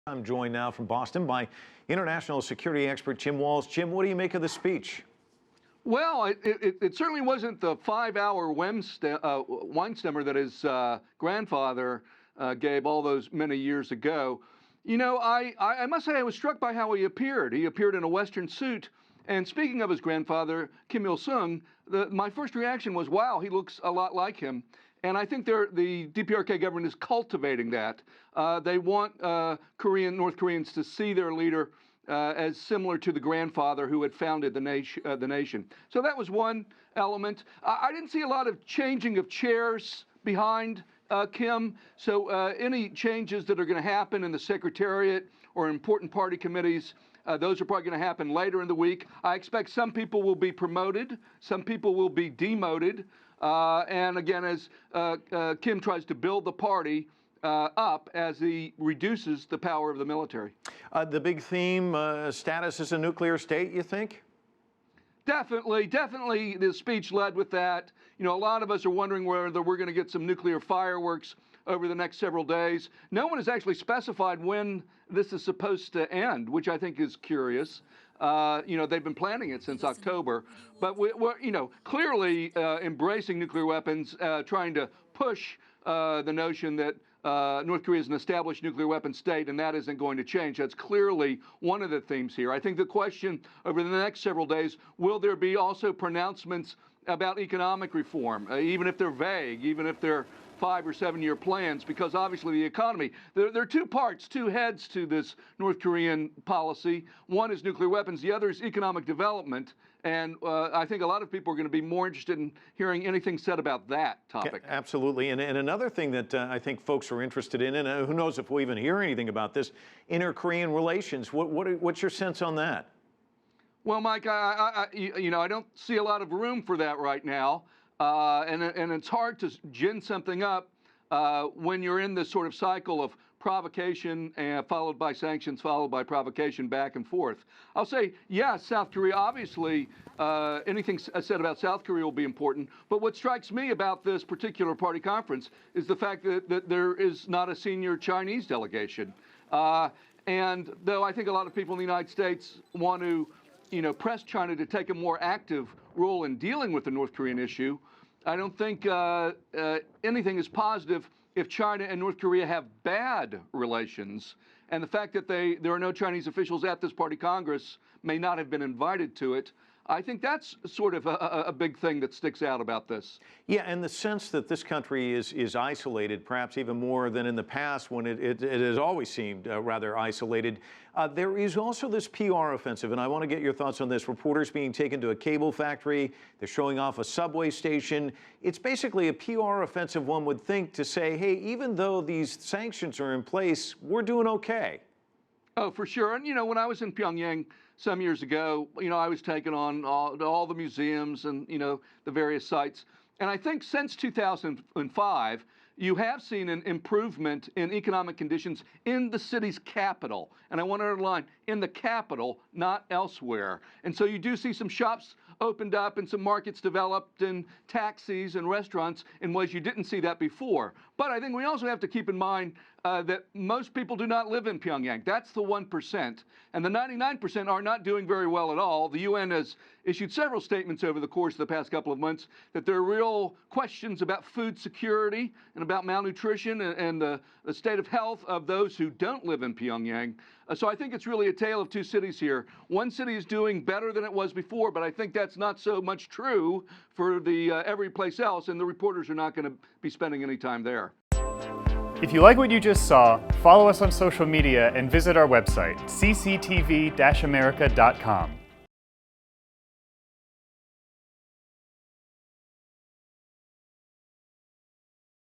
I'm joined now from Boston by international security expert Jim Walsh. Jim, what do you make of the speech? Well, it certainly wasn't the 5-hour Weinstemmer that his grandfather gave all those many years ago. You know, I must say I was struck by how he appeared. He appeared in a Western suit. And speaking of his grandfather, Kim Il-sung, my first reaction was, wow, he looks a lot like him. And I think the DPRK government is cultivating that. They want North Koreans to see their leader as similar to the grandfather who had founded the nation. So that was one element. I didn't see a lot of changing of chairs behind Kim. So any changes that are going to happen in the Secretariat or important party committees, those are probably going to happen later in the week. I expect some people will be promoted, some people will be demoted. And again, as Kim tries to build the party up as he reduces the power of the military. The big theme, status as a nuclear state, you think? Definitely the speech led with that. You know, a lot of us are wondering whether we're going to get some nuclear fireworks over the next several days. No one has actually specified when this is supposed to end, which I think is curious. You know, they've been planning it since October, but we're you know, clearly embracing nuclear weapons, trying to push the notion that North Korea is an established nuclear weapon state, and that isn't going to change. That's clearly one of the themes here. I think the question over the next several days, will there be also pronouncements about economic reform, even if they're vague, even if they're 5 or 7 year plans, because obviously the economy, there are two parts, two heads to this North Korean policy. One is nuclear weapons, the other is economic development. And I think a lot of people are going to be more interested in hearing anything said about that topic. Yeah, absolutely. And another thing that I think folks are interested in, and who knows if we'll even hear anything about this, InterKorean relations. What's your sense on that? Well, Mike, you know, I don't see a lot of room for that right now. And it's hard to gin something up when you're in this sort of cycle of provocation followed by sanctions, followed by provocation, back and forth. I'll say, yes, South Korea, obviously, anything said about South Korea will be important. But what strikes me about this particular party conference is the fact that there is not a senior Chinese delegation. And though I think a lot of people in the United States want to, you know, press China to take a more active role in dealing with the North Korean issue, I don't think anything is positive if China and North Korea have bad relations. And the fact that there are no Chinese officials at this party Congress, may not have been invited to it, I think that's sort of a big thing that sticks out about this. Yeah, and the sense that this country is isolated, perhaps even more than in the past when it has always seemed rather isolated. There is also this PR offensive, and I want to get your thoughts on this. Reporters being taken to a cable factory, they're showing off a subway station. It's basically a PR offensive, one would think, to say, hey, even though these sanctions are in place, we're doing okay. Oh, for sure. And, you know, when I was in Pyongyang some years ago, you know, I was taken on all the museums and, you know, the various sites. And I think since 2005, you have seen an improvement in economic conditions in the city's capital. And I want to underline, in the capital, not elsewhere. And so you do see some shops opened up and some markets developed and taxis and restaurants in ways you didn't see that before. But I think we also have to keep in mind that most people do not live in Pyongyang. That's the 1%. And the 99% are not doing very well at all. The UN has issued several statements over the course of the past couple of months that there are real questions about food security and about malnutrition and the state of health of those who don't live in Pyongyang. So I think it's really a tale of two cities here. One city is doing better than it was before, but I think that's not so much true for the every place else, and the reporters are not going to be spending any time there. If you like what you just saw, follow us on social media and visit our website, cctv-america.com.